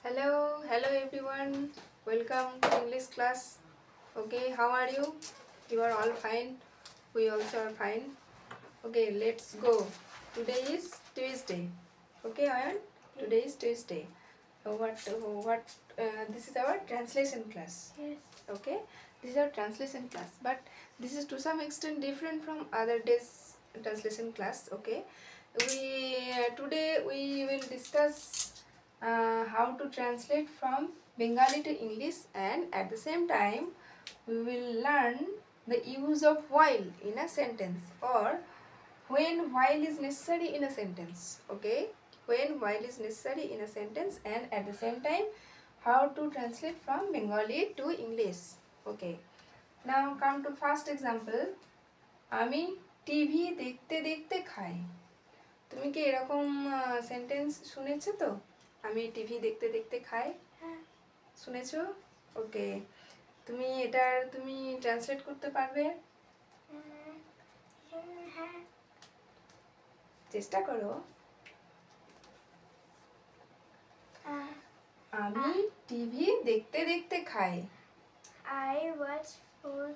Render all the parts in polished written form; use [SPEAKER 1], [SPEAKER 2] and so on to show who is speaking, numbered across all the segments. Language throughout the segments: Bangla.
[SPEAKER 1] Hello everyone. Welcome to English class. Okay, how are you? You are all fine. We also are fine. Okay, let's go. Today is Tuesday. Okay, Ayan. Today is Tuesday. This is our translation class.
[SPEAKER 2] Yes.
[SPEAKER 1] Okay, this is our translation class, but this is to some extent different from other days translation class. Okay, today we will discuss how to translate from Bengali to English, and at the same time we will learn the use of while in a sentence, or when while is necessary in a sentence. Okay, when while is necessary in a sentence, and at the same time how to translate from Bengali to English. Okay, now come to first example. আমি টিভি দেখতে দেখতে খাই। তুমি কি এরকম সেন্টেন্স শুনেছো? তো আমি টিভি দেখতে দেখতে খাই, শুনেছো? ওকে, তুমি ট্রান্সলেট করতে পারবে?
[SPEAKER 2] হ্যাঁ।
[SPEAKER 1] চেষ্টা করো। আমি টিভি দেখতে দেখতে খাই।
[SPEAKER 2] I watch food.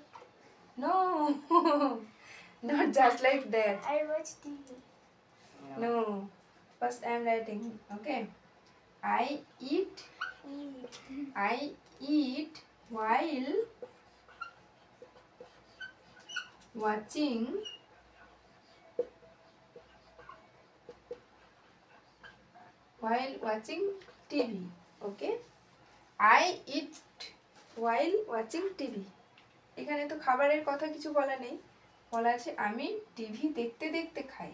[SPEAKER 1] No, not just like that.
[SPEAKER 2] I watch TV.
[SPEAKER 1] No, first I am writing. Okay, I eat while watching TV. Okay, I eat while watching TV. এখানে তো খাবারের কথা কিছু বলা নেই, বলা আছে আমি টিভি দেখতে দেখতে খাই।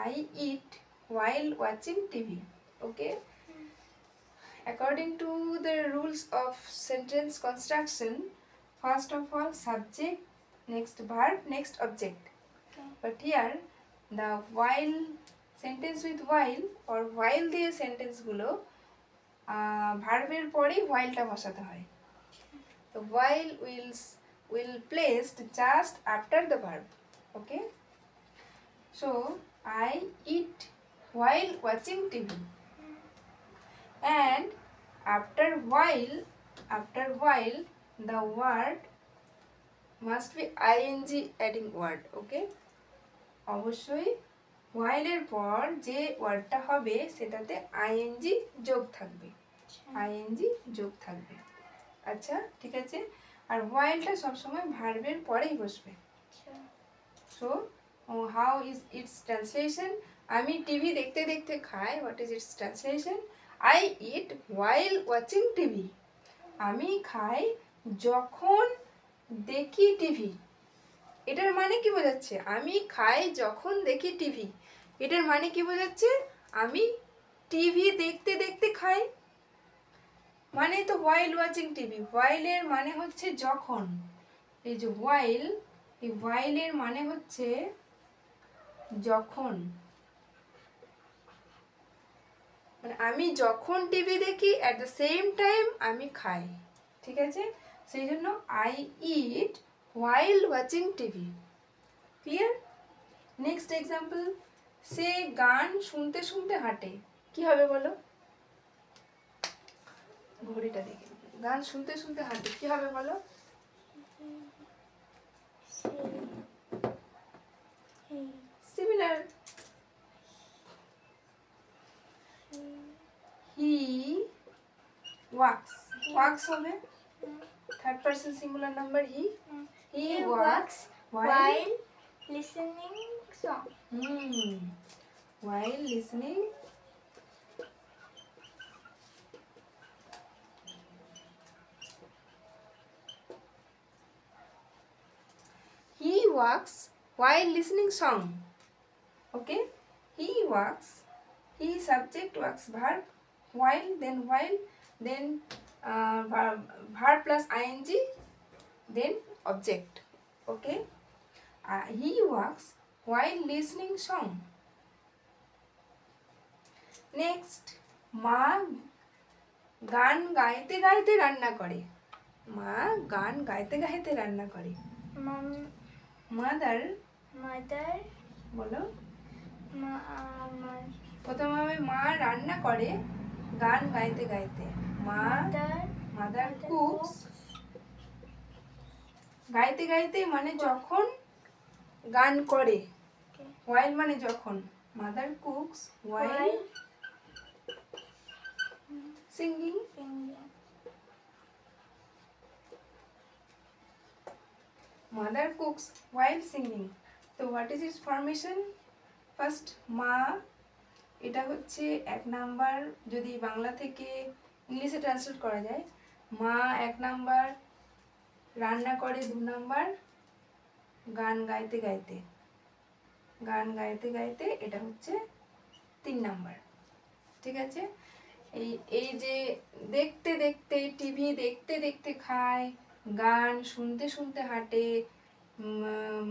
[SPEAKER 1] I eat while watching TV. Okay, according to the rules of sentence construction, first of all subject, next verb, next object. But here the while sentence with while or while দিয়ে সেন্টেন্স গুলো ভার্বের পরেই whileটা বসাতে হয়। The while will placed just after the verb. Okay, so I eat while watching TV, and after while the word must be ing adding word. Okay, অবশ্যই while এর পর যে ওয়ার্ডটা হবে সেটাতে ing যোগ থাকবে, আচ্ছা ঠিক আছে। আর whileটা সবসময় ভার্বের পরেই বসবে। So how is its translation? আমি টিভি দেখতে দেখতে খাই। What is its translation? I eat while watching TV. আমি খাই যখন দেখি টিভি। এটার মানে কি বোঝাচ্ছে? আমি খাই যখন দেখি টিভি। এটার মানে কি বোঝাচ্ছে? আমি টিভি দেখতে দেখতে খাই। মানে তো while watching TV, while এর মানে হচ্ছে যখন। এই যে while, এই while এর মানে হচ্ছে যখন, মানে আমি যখন টিভি দেখি at the same time আমি খাই। ঠিক আছে, সেই জন্য I eat while watching TV. Clear? Next example, সে গান শুনতে শুনতে হাঁটে। কি হবে বলো? ঘড়িটা দেখে, গান শুনতে শুনতে হাঁটে কি হবে বলো? Similar. He walks. Walks হবে third person singular number he. He walks while
[SPEAKER 2] listening song.
[SPEAKER 1] While listening he walks while listening song. Okay, he walks, he subject works verb, while then verb plus ing, then object. Okay, he walks while listening song. Next, মা গান গাইতে গাইতে রান্না করে। মা গান গাইতে গাইতে রান্না করে। মাদার বলো। প্রথমে হবে মা রান্না করে, গান গাইতে গাইতে, মা
[SPEAKER 2] Mother
[SPEAKER 1] মাদার কুকস, গাইতে গাইতে মানে যখন গান করে,
[SPEAKER 2] Okay.
[SPEAKER 1] while মানে যখন, mother cooks while
[SPEAKER 2] while
[SPEAKER 1] singing,
[SPEAKER 2] singing.
[SPEAKER 1] mother cooks while singing. তো what is its formation? First মা, এটা হচ্ছে এক নাম্বার, যদি বাংলা থেকে ইংলিশে ট্রান্সলেট করা যায়, মা এক নাম্বার, রান্না করে দু নাম্বার, গান গাইতে গাইতে, গান গাইতে গাইতে এটা হচ্ছে 3 নাম্বার। ঠিক আছে, এই এই যে দেখতে দেখতে টিভি দেখতে দেখতে খায়, গান শুনতে শুনতে হাঁটে,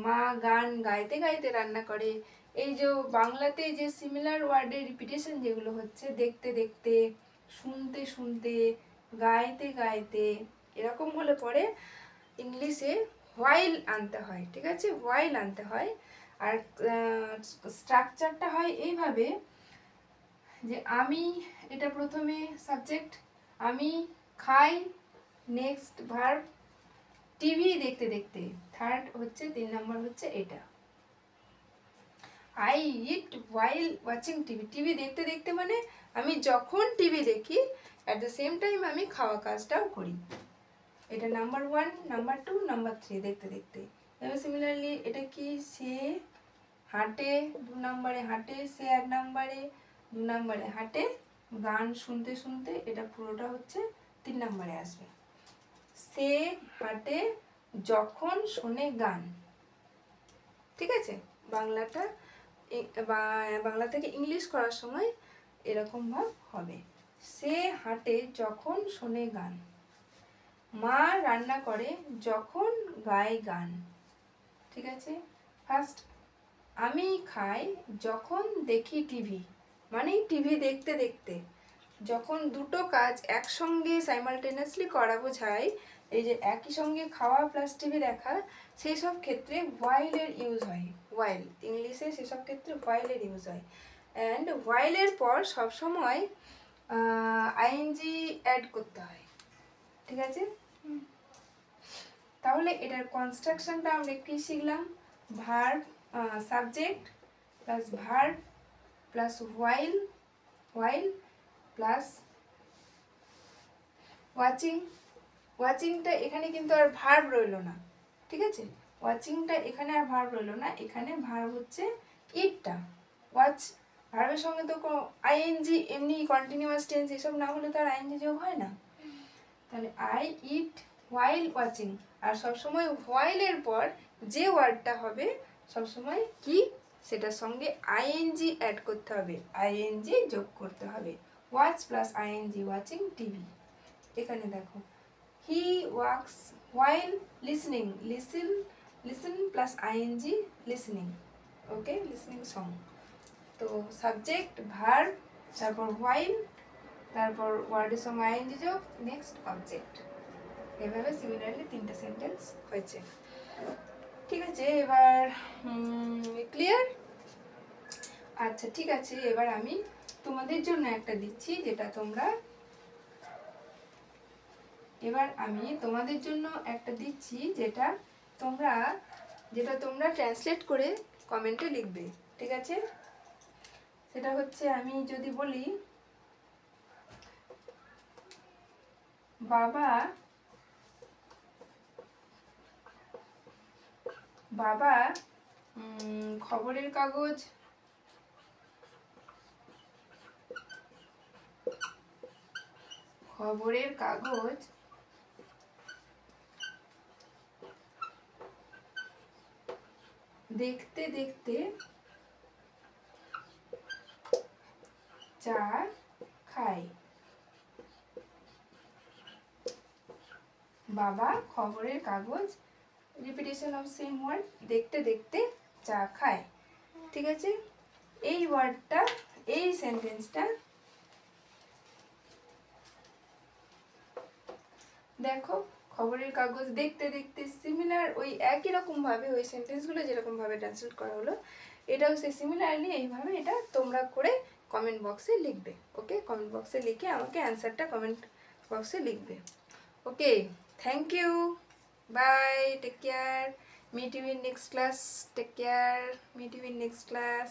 [SPEAKER 1] মা গান গাইতে গাইতে রান্না করে, এই যে বাংলাতে যে সিমিলার ওয়ার্ডের রিপিটেশন যেগুলো হচ্ছে, দেখতে দেখতে, শুনতে শুনতে, গাইতে গাইতে, এরকম হলে পরে ইংলিশে হোয়াইল আনতে হয়। ঠিক আছে, হোয়াইল আনতে হয়। আর স্ট্রাকচারটা হয় এইভাবে যে আমি, এটা প্রথমে সাবজেক্ট, আমি খাই, নেক্সট ভার্ব, টিভি দেখতে দেখতে, থার্ড হচ্ছে 3 নম্বর হচ্ছে এটা, I eat while watching TV. TV দেখতে দেখতে মানে আমি যখন টিভি দেখি অ্যাট দ্য সেম টাইম আমি খাওয়া কাজটাও করি। এটা নাম্বার 1, নাম্বার 2, নাম্বার 3 দেখতে দেখতে। এবার সিমিলারলি এটা কি, সে হাঁটে 2 নম্বরে হাঁটে, সে 1 নম্বরে, 2 নম্বরে হাঁটে, গান শুনতে শুনতে, এটা পুরোটা হচ্ছে 3 নম্বরে আসবে। সে হাঁটে যখন শোনে গান। ঠিক আছে, বাংলাটা বাংলা থেকে ইংলিশ করার সময় এরকম ভাব হবে, সে হাঁটে যখন শোনে গান, মা রান্না করে যখন গায় গান। ঠিক আছে, ফার্স্ট আমি খাই যখন দেখি টিভি, মানে টিভি দেখতে দেখতে, যখন দুটো কাজ একসঙ্গে সাইমালটেনিয়াসলি করা বোঝায়, এই যে একই সঙ্গে খাওয়া প্লাস টিভি দেখা, সেই সব ক্ষেত্রে হোয়াইলের ইউজ হয়। হোয়াইল ইংলিশে সেসব ক্ষেত্রে হোয়াইলের ইউজ হয়। অ্যান্ড হোয়াইলের পর সবসময় আইএনজি অ্যাড করতে হয়। ঠিক আছে, তাহলে এটার কনস্ট্রাকশনটা আমরা কি শিখলাম, verb, subject plus verb plus while, while plus watching. ওয়াচিংটা এখানে কিন্তু আর ভার্ব রইলো না। ঠিক আছে, ওয়াচিংটা এখানে আর ভার্ব রইলো না, এখানে ভার্ব হচ্ছে ইটটা। ওয়াচ ভার্বের সঙ্গে তো আইএনজি, এমনি কন্টিনিউয়াস টেন্স এসব না হলে তো আর আইএনজি যোগ হয় না। তাহলে আই ইট হোয়াইল ওয়াচিং, আর সবসময় হোয়াইলের পর যে ওয়ার্ডটা হবে সবসময় কি, সেটার সঙ্গে আইএনজি অ্যাড করতে হবে, আইএনজি যোগ করতে হবে। Watch plus ING, watching TV. এখানে দেখো, he walks while listening, listen, listen plus ING, listening. Okay, listening song. তো সাবজেক্ট, ভার্ব, তারপর হোয়াইল, তারপর ওয়ার্ডের সঙ্গে আইএনজি যোগ, নেক্সট অবজেক্ট। এভাবে সিমিলারলি 3টে সেন্টেন্স হয়েছে। ঠিক আছে, এবার ক্লিয়ার? আচ্ছা ঠিক আছে, এবার আমি তোমাদের জন্য একটা দিচ্ছি যেটা তোমরা, যেটা তোমরা ট্রান্সলেট করে কমেন্টে লিখবে। ঠিক আছে, সেটা হচ্ছে, আমি যদি বলি বাবা, বাবা খবরের কাগজ দেখতে দেখতে চা খায়। বাবা খবরের কাগজ, রিপিটেশন অফ সেম ওয়ার্ড, দেখতে দেখতে চা খায়। ঠিক আছে, এই ওয়ার্ডটা, এই সেন্টেন্সটা দেখো, খবরের কাগজ দেখতে দেখতে, সিমিলার ওই একই রকম ভাবে ওই সেন্টেন্সগুলো যেরকম ভাবে ট্রান্সলেট করা হলো, এটাও সে সিমিলারলি এইভাবে এটা তোমরা করে কমেন্ট বক্সে লিখবে। ওকে, কমেন্ট বক্সে লিখে আমাকে অ্যান্সারটা কমেন্ট বক্সে লিখবে। Okay, thank you, bye, take care, meet you in next class, take care, meet you in next class.